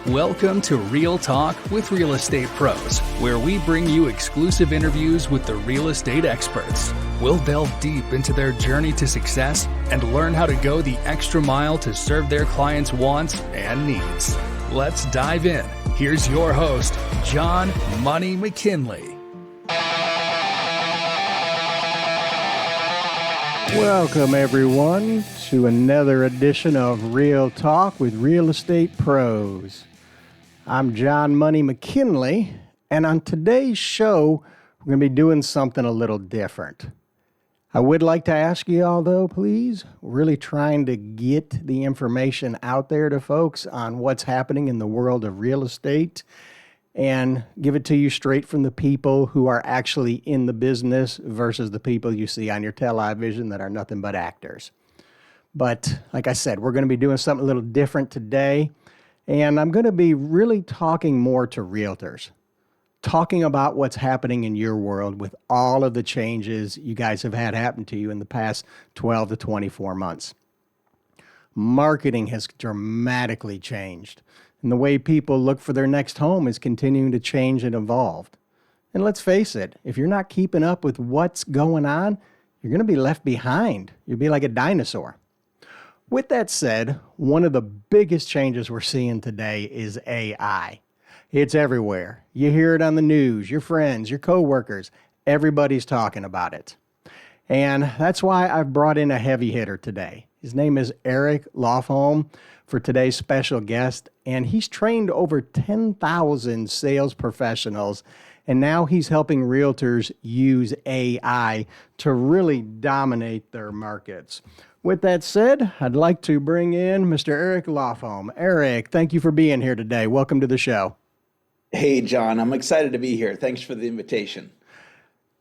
Welcome to Real Talk with Real Estate Pros, where we bring you exclusive interviews with the real estate experts. We'll delve deep into their journey to success and learn how to go the extra mile to serve their clients' wants and needs. Let's dive in. Here's your host, John Money McKinley. Welcome, everyone, to another edition of Real Talk with Real Estate Pros. I'm John Money McKinley, and on today's show, we're going to be doing something a little different. I would like to ask you all, though, please, really trying to get the information out there to folks on what's happening in the world of real estate and give it to you straight from the people who are actually in the business versus the people you see on your television that are nothing but actors. But like I said, we're going to be doing something a little different today. And I'm going to be really talking more to realtors, talking about what's happening in your world with all of the changes you guys have had happen to you in the past 12 to 24 months. Marketing has dramatically changed, and the way people look for their next home is continuing to change and evolve. And let's face it, if you're not keeping up with what's going on, you're going to be left behind. You'll be like a dinosaur. With that said, one of the biggest changes we're seeing today is AI. It's everywhere. You hear it on the news, your friends, your coworkers, everybody's talking about it. And that's why I've brought in a heavy hitter today. His name is Eric Lofholm for today's special guest, and he's trained over 10,000 sales professionals, and now he's helping realtors use AI to really dominate their markets. With that said, I'd like to bring in Mr. Eric Lofholm. Eric, thank you for being here today. Welcome to the show. Hey, John, I'm excited to be here. Thanks for the invitation.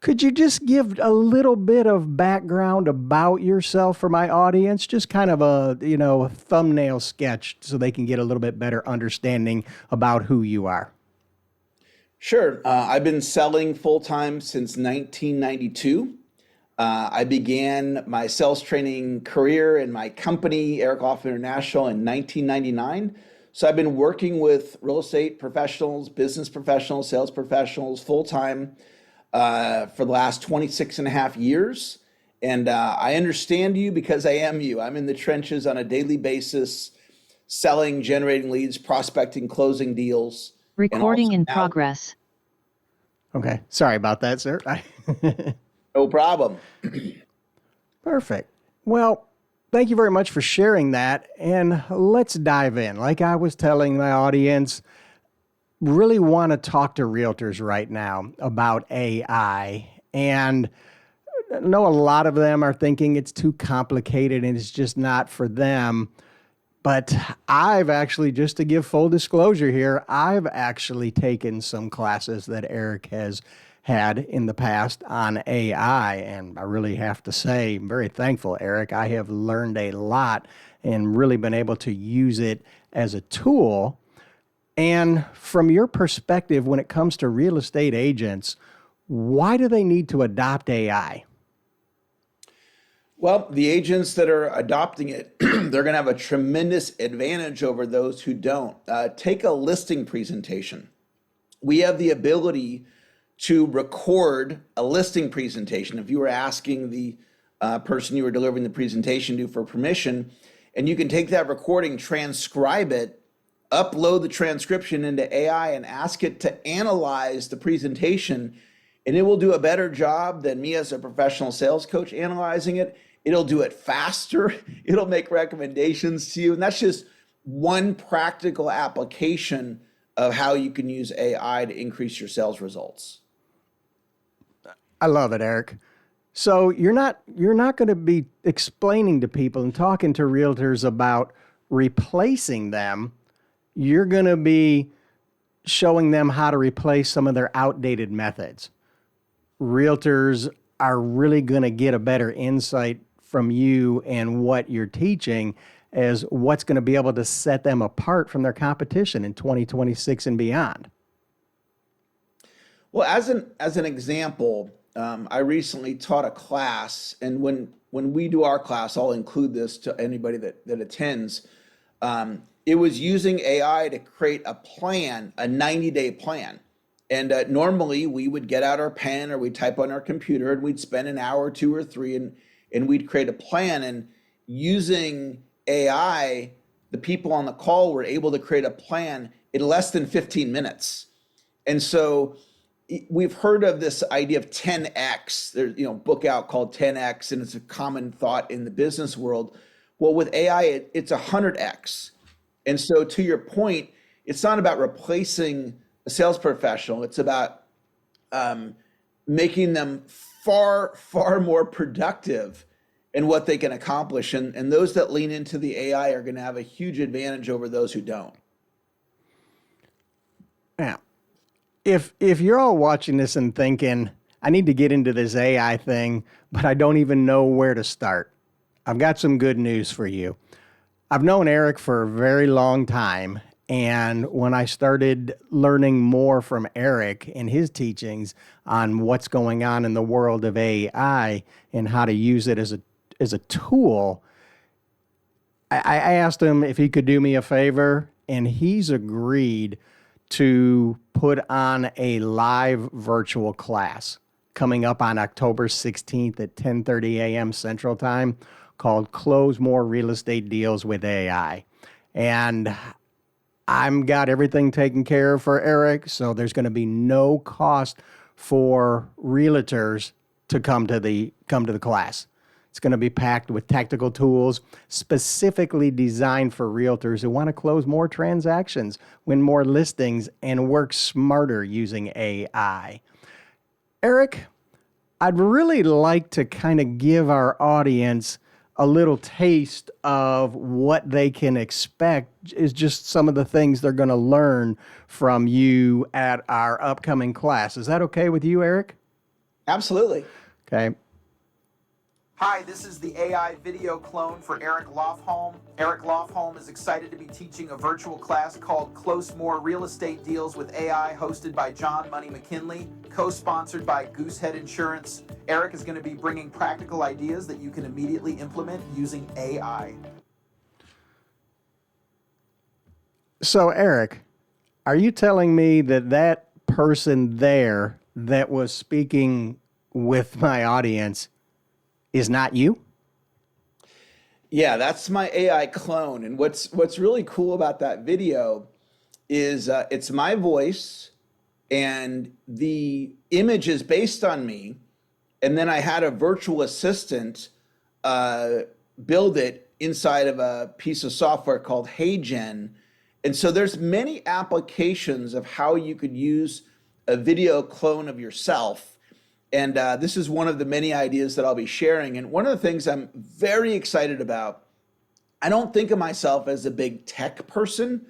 Could you just give a little bit of background about yourself for my audience? Just kind of a thumbnail sketch so they can get a little bit better understanding about who you are. Sure. I've been selling full-time since 1992. I began my sales training career in my company, Eric Lofholm International, in 1999. So I've been working with real estate professionals, business professionals, sales professionals full-time for the last 26 and a half years. And I understand you because I am you. I'm in the trenches on a daily basis, selling, generating leads, prospecting, closing deals. Recording in progress. Okay. Sorry about that, sir. No problem. Perfect. Well, thank you very much for sharing that. And let's dive in. Like I was telling my audience, really want to talk to realtors right now about AI. And I know a lot of them are thinking it's too complicated and it's just not for them. But I've actually, just to give full disclosure here, I've actually taken some classes that Eric has had in the past on AI. And I really have to say, I'm very thankful, Eric. I have learned a lot and really been able to use it as a tool. And from your perspective, when it comes to real estate agents, why do they need to adopt AI? Well, the agents that are adopting it, they're going to have a tremendous advantage over those who don't. Take a listing presentation. We have the ability to record a listing presentation. If you were asking the person you were delivering the presentation to for permission, and you can take that recording, transcribe it, upload the transcription into AI and ask it to analyze the presentation, and it will do a better job than me as a professional sales coach analyzing it. It'll do it faster. It'll make recommendations to you. And that's just one practical application of how you can use AI to increase your sales results. I love it, Eric. So you're not going to be explaining to people and talking to realtors about replacing them. You're going to be showing them how to replace some of their outdated methods. Realtors are really going to get a better insight from you and what you're teaching as what's going to be able to set them apart from their competition in 2026 and beyond. Well, as an example, I recently taught a class, and when we do our class, I'll include this to anybody that attends. It was using AI to create a plan, a 90-day plan. And normally we would get out our pen or we'd type on our computer and we'd spend an hour, 2 or 3, and we'd create a plan. And using AI, the people on the call were able to create a plan in less than 15 minutes. And so we've heard of this idea of 10x. There's a book out called 10x, and it's a common thought in the business world. Well, with AI, it's 100x. And so to your point, it's not about replacing a sales professional. It's about making them far, far more productive in what they can accomplish. And those that lean into the AI are going to have a huge advantage over those who don't. Now, if you're all watching this and thinking, I need to get into this AI thing, but I don't even know where to start, I've got some good news for you. I've known Eric for a very long time, and when I started learning more from Eric and his teachings on what's going on in the world of AI and how to use it as a tool, I asked him if he could do me a favor, and he's agreed to put on a live virtual class coming up on October 16th at 10:30 a.m. Central Time called Close More Real Estate Deals with AI. And I'm got everything taken care of for Eric, so there's going to be no cost for realtors to come to the class. It's going to be packed with tactical tools specifically designed for realtors who want to close more transactions, win more listings, and work smarter using AI. Eric, I'd really like to kind of give our audience a little taste of what they can expect is just some of the things they're going to learn from you at our upcoming class. Is that okay with you, Eric? Absolutely. Okay. Hi, this is the AI video clone for Eric Lofholm. Eric Lofholm is excited to be teaching a virtual class called Close More Real Estate Deals with AI, hosted by John Money McKinley, co-sponsored by Goosehead Insurance. Eric is going to be bringing practical ideas that you can immediately implement using AI. So, Eric, are you telling me that person there that was speaking with my audience is not you? Yeah, that's my AI clone. And what's really cool about that video is it's my voice and the image is based on me. And then I had a virtual assistant build it inside of a piece of software called HeyGen. And so there's many applications of how you could use a video clone of yourself. And this is one of the many ideas that I'll be sharing. And one of the things I'm very excited about, I don't think of myself as a big tech person.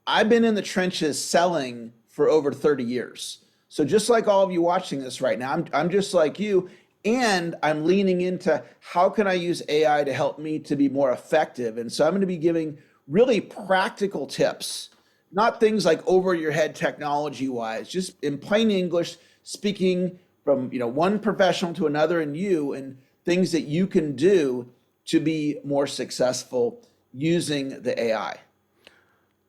I've been in the trenches selling for over 30 years. So just like all of you watching this right now, I'm just like you. And I'm leaning into how can I use AI to help me to be more effective. And so I'm going to be giving really practical tips, not things like over your head technology wise, just in plain English, speaking from one professional to another and things that you can do to be more successful using the AI.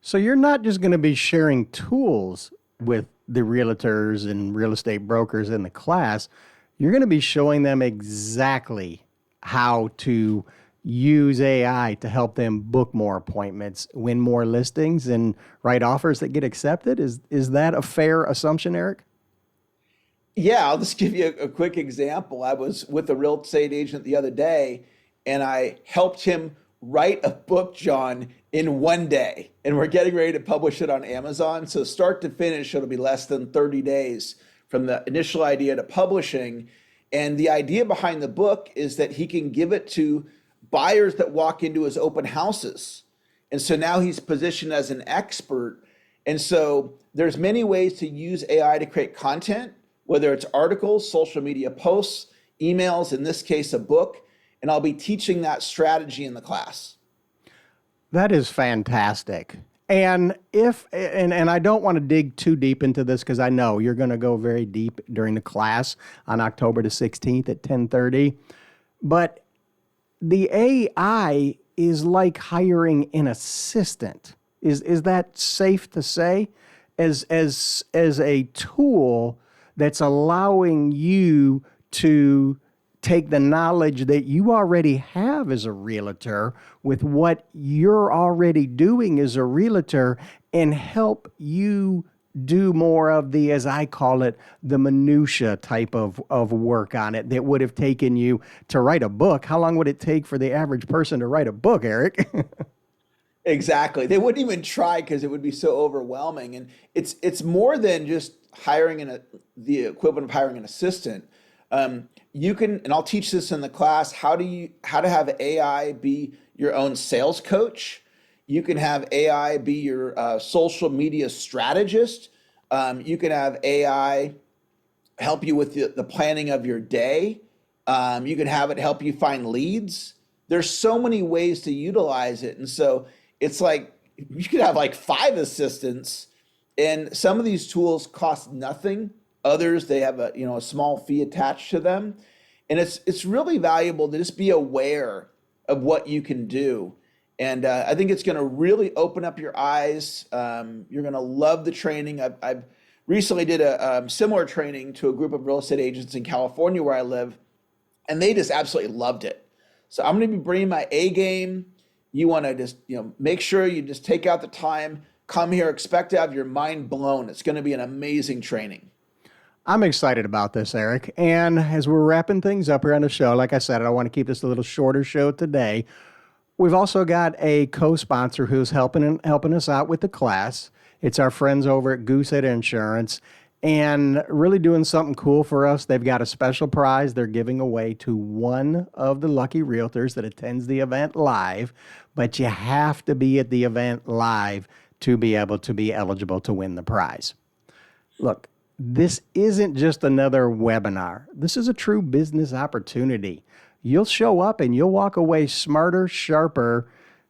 So you're not just going to be sharing tools with the realtors and real estate brokers in the class. You're going to be showing them exactly how to use AI to help them book more appointments, win more listings, and write offers that get accepted. Is that a fair assumption, Eric? Yeah, I'll just give you a quick example. I was with a real estate agent the other day, and I helped him write a book, John, in one day. And we're getting ready to publish it on Amazon. So start to finish, it'll be less than 30 days from the initial idea to publishing. And the idea behind the book is that he can give it to buyers that walk into his open houses. And so now he's positioned as an expert. And so there's many ways to use AI to create content, whether it's articles, social media posts, emails, in this case, a book. And I'll be teaching that strategy in the class. That is fantastic. And I don't want to dig too deep into this because I know you're going to go very deep during the class on October the 16th at 10:30. But the AI is like hiring an assistant. Is that safe to say? As a tool that's allowing you to take the knowledge that you already have as a realtor with what you're already doing as a realtor and help you do more of the, as I call it, the minutia type of work on it that would have taken you to write a book. How long would it take for the average person to write a book, Eric? Exactly. They wouldn't even try because it would be so overwhelming. And it's more than just hiring the equivalent of hiring an assistant. You can, and I'll teach this in the class, how to have AI be your own sales coach. You can have AI be your social media strategist. You can have AI help you with the planning of your day. You can have it help you find leads. There's so many ways to utilize it. And so it's like you could have like 5 assistants, and some of these tools cost nothing. Others, they have a small fee attached to them. And it's really valuable to just be aware of what you can do. And I think it's going to really open up your eyes. You're going to love the training. I've recently did a similar training to a group of real estate agents in California where I live, and they just absolutely loved it. So I'm going to be bringing my A game. You want to just make sure you just take out the time, come here, expect to have your mind blown. It's going to be an amazing training. I'm excited about this, Eric. And as we're wrapping things up here on the show, like I said, I want to keep this a little shorter show today. We've also got a co-sponsor who's helping us out with the class. It's our friends over at Goosehead Insurance, and really doing something cool for us. They've got a special prize they're giving away to one of the lucky realtors that attends the event live, but you have to be at the event live to be able to be eligible to win the prize. Look, this isn't just another webinar. This is a true business opportunity. You'll show up and you'll walk away smarter, sharper,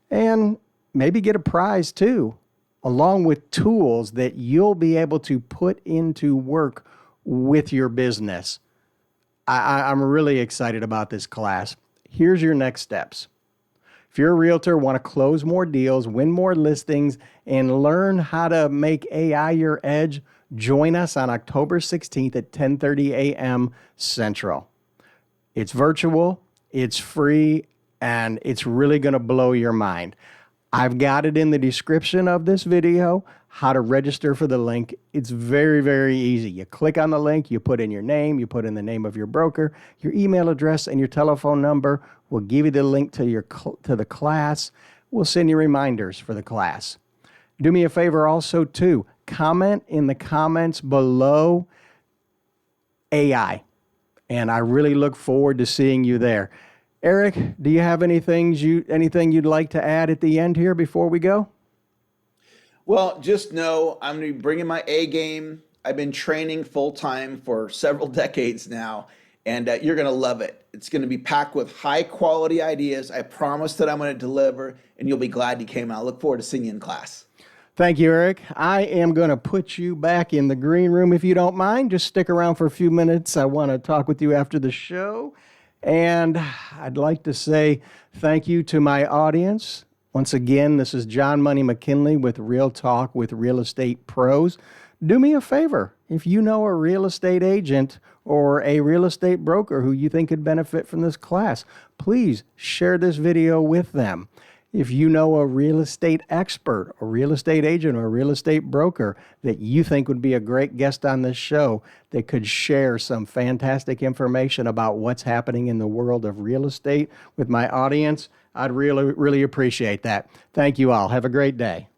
and maybe get a prize too, along with tools that you'll be able to put into work with your business. I'm really excited about this class. Here's your next steps. If you're a realtor, want to close more deals, win more listings, and learn how to make AI your edge, join us on October 16th at 10:30 a.m. Central. It's virtual, it's free, and it's really going to blow your mind. I've got it in the description of this video, how to register for the link. It's very, very easy. You click on the link, you put in your name, you put in the name of your broker, your email address, and your telephone number. We'll give you the link to the class. We'll send you reminders for the class. Do me a favor also, too. Comment in the comments below AI. And I really look forward to seeing you there. Eric, do you have anything you'd like to add at the end here before we go? Well, just know I'm going to be bringing my A game. I've been training full time for several decades now, and you're going to love it. It's going to be packed with high quality ideas. I promise that I'm going to deliver, and you'll be glad you came out. I look forward to seeing you in class. Thank you, Eric. I am going to put you back in the green room if you don't mind. Just stick around for a few minutes. I want to talk with you after the show. And I'd like to say thank you to my audience. Once again, this is John Money McKinley with Real Talk with Real Estate Pros. Do me a favor. If you know a real estate agent or a real estate broker who you think could benefit from this class, please share this video with them. If you know a real estate expert, a real estate agent, or a real estate broker that you think would be a great guest on this show that could share some fantastic information about what's happening in the world of real estate with my audience, I'd really, really appreciate that. Thank you all. Have a great day.